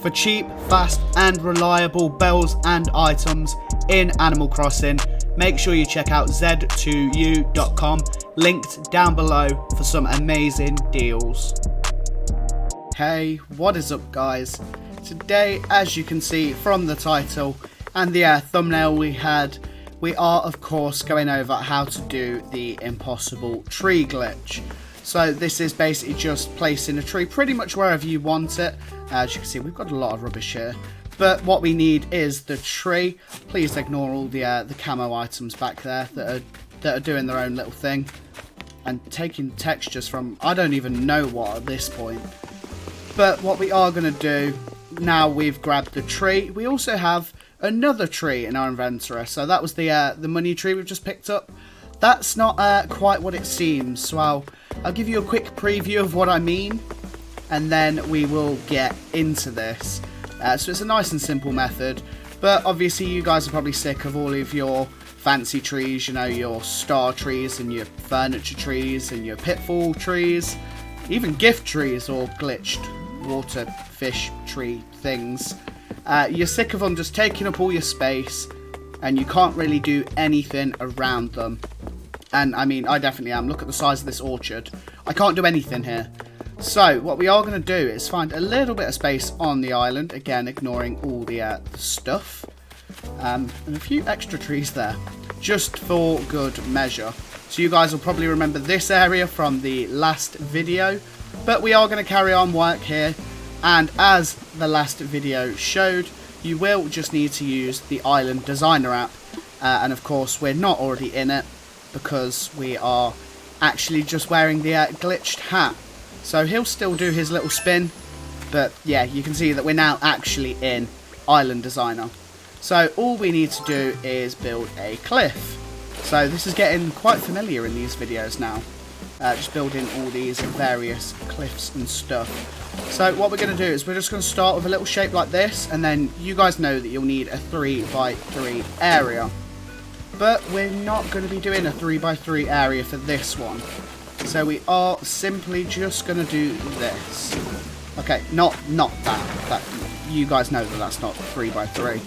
For cheap, fast and reliable bells and items in Animal Crossing, make sure you check out z2u.com, linked down below for some amazing deals. Hey, what is up guys? Today, as you can see from the title and the thumbnail we are of course going over how to do the impossible tree glitch. So this is basically just placing a tree pretty much wherever you want it. As you can see, we've got a lot of rubbish here. But what we need is the tree. Please ignore all the camo items back there that are doing their own little thing. And taking textures from, I don't even know what at this point. But what we are going to do, now we've grabbed the tree, we also have another tree in our inventory. So that was the money tree we've just picked up. That's not quite what it seems, so I'll give you a quick preview of what I mean, and then we will get into this. So it's a nice and simple method, but obviously you guys are probably sick of all of your fancy trees, you know, your star trees and your furniture trees and your pitfall trees, even gift trees or glitched water fish tree things. You're sick of them just taking up all your space, and you can't really do anything around them. And I mean, I definitely am. Look at the size of this orchard. I can't do anything here. So what we are going to do is find a little bit of space on the island. Again, ignoring all the stuff. And a few extra trees there, just for good measure. So you guys will probably remember this area from the last video. But we are going to carry on work here. And as the last video showed, you will just need to use the Island Designer app. And of course, we're not already in it, because we are actually just wearing the glitched hat. So he'll still do his little spin, but yeah, you can see that we're now actually in Island Designer. So all we need to do is build a cliff. So this is getting quite familiar in these videos now, just building all these various cliffs and stuff. So what we're going to do is we're just going to start with a little shape like this, and then you guys know that you'll need a 3x3 area. But we're not going to be doing a 3x3 area for this one. So we are simply just going to do this. Okay, not that. You guys know that that's not 3x3.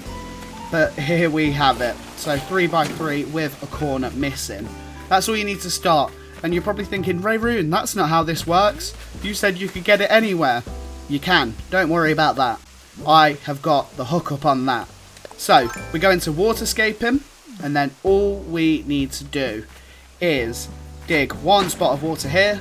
But here we have it. So 3x3 with a corner missing. That's all you need to start. And you're probably thinking, Rehrune, that's not how this works. You said you could get it anywhere. You can. Don't worry about that. I have got the hookup on that. So we go into waterscaping. And then all we need to do is dig one spot of water here,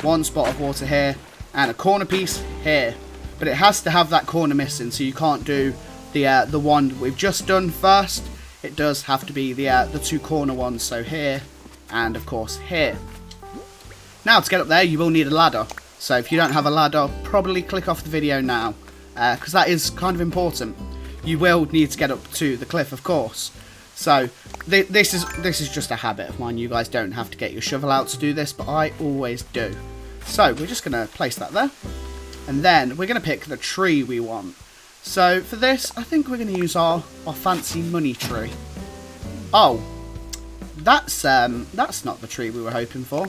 one spot of water here, and a corner piece here. But it has to have that corner missing, so you can't do the one we've just done first. It does have to be the two corner ones, so here and of course here. Now to get up there, you will need a ladder. So if you don't have a ladder, probably click off the video now, because that is kind of important. You will need to get up to the cliff, of course. So this is just a habit of mine. You guys don't have to get your shovel out to do this, but I always do. So we're just going to place that there. And then we're going to pick the tree we want. So for this, I think we're going to use our fancy money tree. Oh, that's not the tree we were hoping for.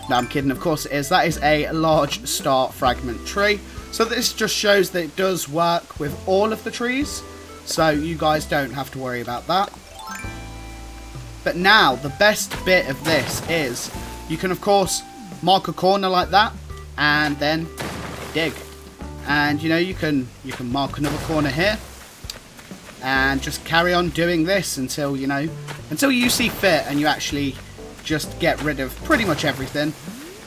No, I'm kidding. Of course it is. That is a large star fragment tree. So this just shows that it does work with all of the trees. So you guys don't have to worry about that. But now, the best bit of this is, you can of course mark a corner like that, and then dig. And you know, you can mark another corner here, and just carry on doing this until, you know, until you see fit, and you actually just get rid of pretty much everything.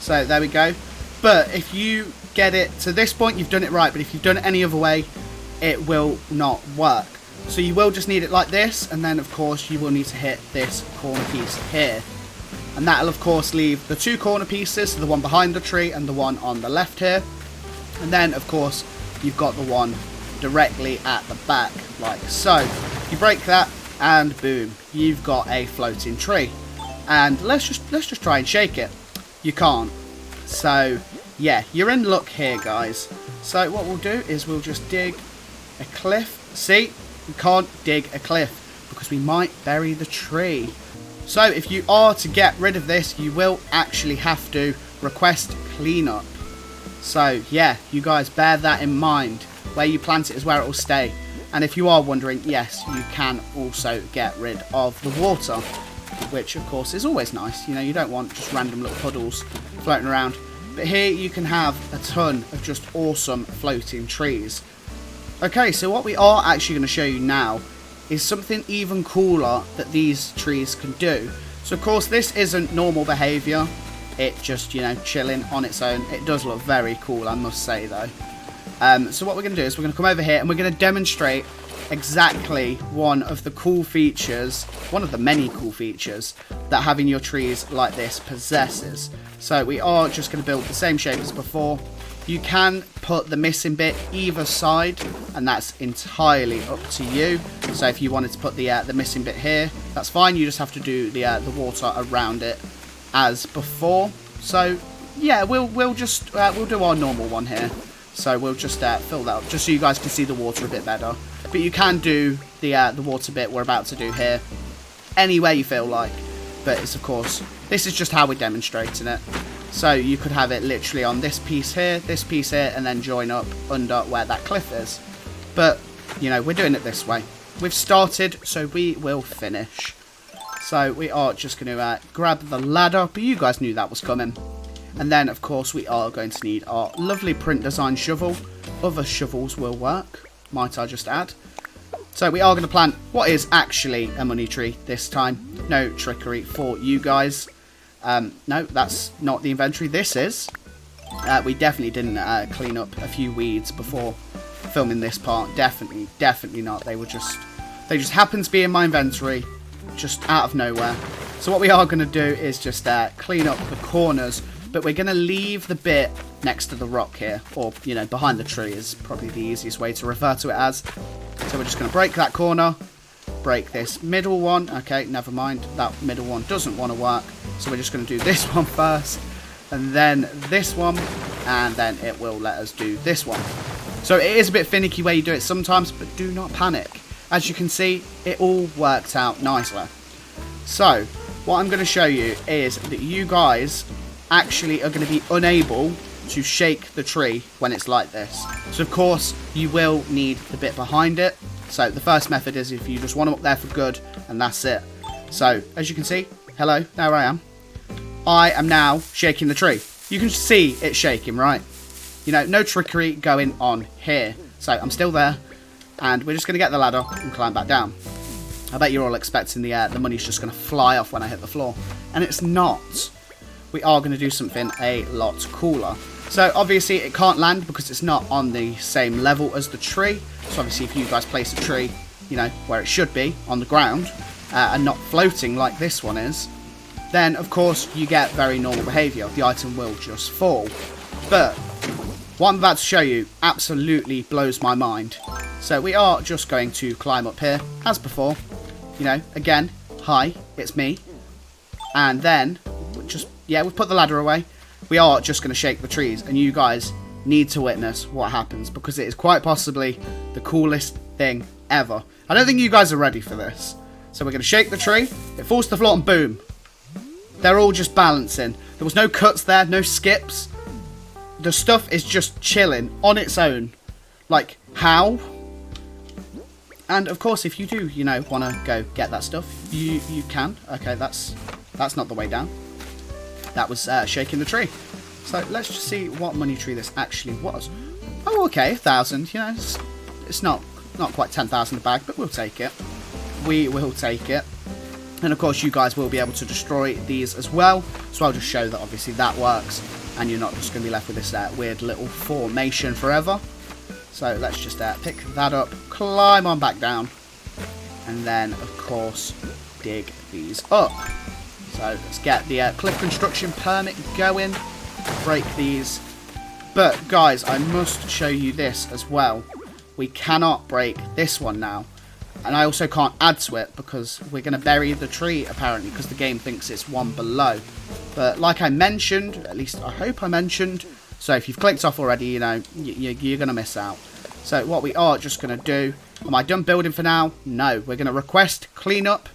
So there we go. But if you get it to this point, you've done it right. But if you've done it any other way, it will not work. So you will just need it like this, and then of course you will need to hit this corner piece here. And that'll of course leave the two corner pieces, so the one behind the tree and the one on the left here. And then of course you've got the one directly at the back, like so. You break that and boom, you've got a floating tree. And let's just try and shake it. You can't. So yeah, you're in luck here guys. So what we'll do is we'll just dig a cliff. See? We can't dig a cliff because we might bury the tree. So if you are to get rid of this, you will actually have to request cleanup. So yeah, you guys bear that in mind. where you plant it is where it will stay. And if you are wondering, yes, you can also get rid of the water, which of course is always nice. You know, you don't want just random little puddles floating around. But here you can have a ton of just awesome floating trees. Okay, so what we are actually going to show you now is something even cooler that these trees can do. So of course this isn't normal behaviour, it just, you know, chilling on its own. It does look very cool, I must say though. So what we're going to do is we're going to come over here and we're going to demonstrate exactly one of the cool features, one of the many cool features that having your trees like this possesses. So we are just going to build the same shape as before. You can put the missing bit either side, and that's entirely up to you. So if you wanted to put the missing bit here, that's fine. You just have to do the water around it as before. So yeah, we'll do our normal one here. So we'll just fill that up, just so you guys can see the water a bit better. But you can do the water bit we're about to do here anywhere you feel like. But it's, of course, this is just how we're demonstrating it. So you could have it literally on this piece here, and then join up under where that cliff is. But, you know, we're doing it this way. We've started, so we will finish. So we are just going to grab the ladder, but you guys knew that was coming. And then, of course, we are going to need our lovely print design shovel. Other shovels will work, might I just add. So we are going to plant what is actually a money tree this time. No trickery for you guys. No, that's not the inventory. This is. We definitely didn't clean up a few weeds before filming this part. Definitely not. They just happened to be in my inventory, just out of nowhere. So what we are going to do is just clean up the corners, but we're going to leave the bit next to the rock here, or, you know, behind the tree is probably the easiest way to refer to it as. So we're just going to break that corner, break this middle one. Okay, never mind, that middle one doesn't want to work. So we're just going to do this one first, and then this one, and then it will let us do this one. So it is a bit finicky where you do it sometimes, but do not panic. As you can see, it all worked out nicely. So what I'm going to show you is that you guys actually are going to be unable to shake the tree when it's like this. So of course you will need the bit behind it. So the first method is if you just want them up there for good, and that's it. So as you can see, hello, there I am. I am now shaking the tree. You can see it shaking, right? You know, no trickery going on here. So I'm still there, and we're just going to get the ladder and climb back down. I bet you're all expecting the money's just going to fly off when I hit the floor, and it's not. We are going to do something a lot cooler. So obviously it can't land because it's not on the same level as the tree. So obviously if you guys place a tree, you know, where it should be, on the ground, and not floating like this one is, then of course you get very normal behaviour. The item will just fall. But what I'm about to show you absolutely blows my mind. So we are just going to climb up here as before. You know, again, hi, it's me. And then we've put the ladder away. We are just going to shake the trees, and you guys need to witness what happens, because it is quite possibly the coolest thing ever. I don't think you guys are ready for this. So we're going to shake the tree, it falls to the floor, and boom. They're all just balancing. There was no cuts there, no skips. The stuff is just chilling on its own. Like, how? And of course, if you do, you know, want to go get that stuff, you can. Okay, that's not the way down. That was shaking the tree. So let's just see what money tree this actually was. Oh, okay, 1,000. You know, it's not quite 10,000 a bag, but we'll take it. We will take it. And of course, you guys will be able to destroy these as well. So I'll just show that obviously that works, and you're not just going to be left with this weird little formation forever. So let's just pick that up, climb on back down, and then of course dig these up. So let's get the cliff construction permit going, break these. But guys, I must show you this as well. We cannot break this one now. And I also can't add to it because we're going to bury the tree apparently, because the game thinks it's one below. But like I mentioned, at least I hope I mentioned, so if you've clicked off already, you know, you're going to miss out. So what we are just going to do, am I done building for now? No, we're going to request cleanup,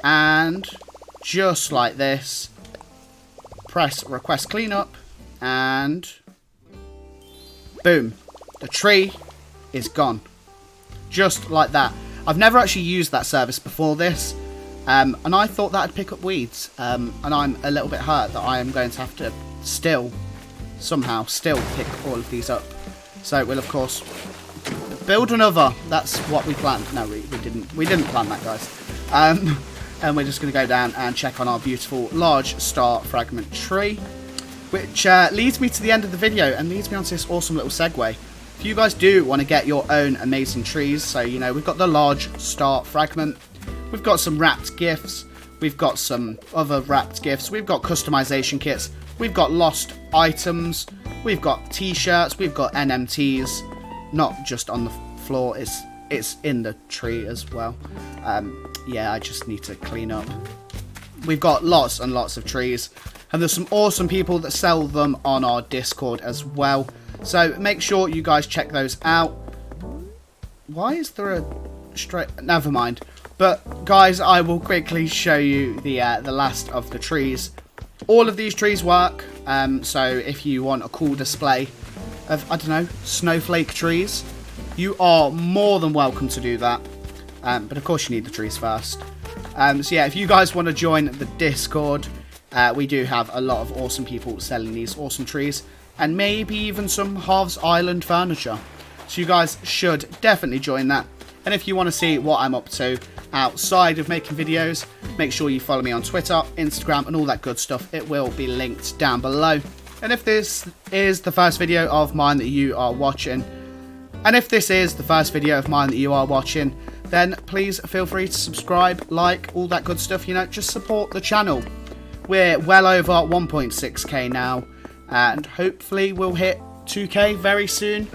and just like this, press request cleanup, and boom, the tree is gone. Just like that. I've never actually used that service before this, and I thought that would pick up weeds, and I'm a little bit hurt that I am going to have to somehow still pick all of these up. So we'll of course build another. That's what we planned. No, we didn't plan that, guys. And we're just going to go down and check on our beautiful large star fragment tree, which leads me to the end of the video and leads me onto this awesome little segue. If you guys do want to get your own amazing trees, so you know, we've got the large star fragment, we've got some wrapped gifts, we've got some other wrapped gifts, we've got customization kits, we've got lost items, we've got t-shirts, we've got NMTs, not just on the floor, it's in the tree as well. Yeah, I just need to clean up. We've got lots and lots of trees, and there's some awesome people that sell them on our Discord as well. So make sure you guys check those out. Why is there a straight... Never mind. But guys, I will quickly show you the last of the trees. All of these trees work. So if you want a cool display of, I don't know, snowflake trees, you are more than welcome to do that. But of course you need the trees first. So yeah, if you guys want to join the Discord, we do have a lot of awesome people selling these awesome trees, and maybe even some Halves Island furniture. So you guys should definitely join that. And if you want to see what I'm up to outside of making videos, make sure you follow me on Twitter, Instagram, and all that good stuff. It will be linked down below. And if this is the first video of mine that you are watching, then please feel free to subscribe, like, all that good stuff, you know, just support the channel. We're well over 1.6k now, and hopefully we'll hit 2k very soon.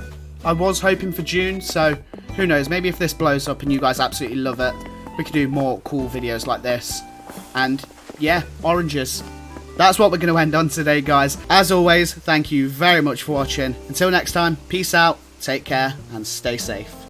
I was hoping for June, so who knows, maybe if this blows up and you guys absolutely love it, we can do more cool videos like this. And yeah, oranges. That's what we're going to end on today, guys. As always, thank you very much for watching. Until next time, peace out, take care, and stay safe.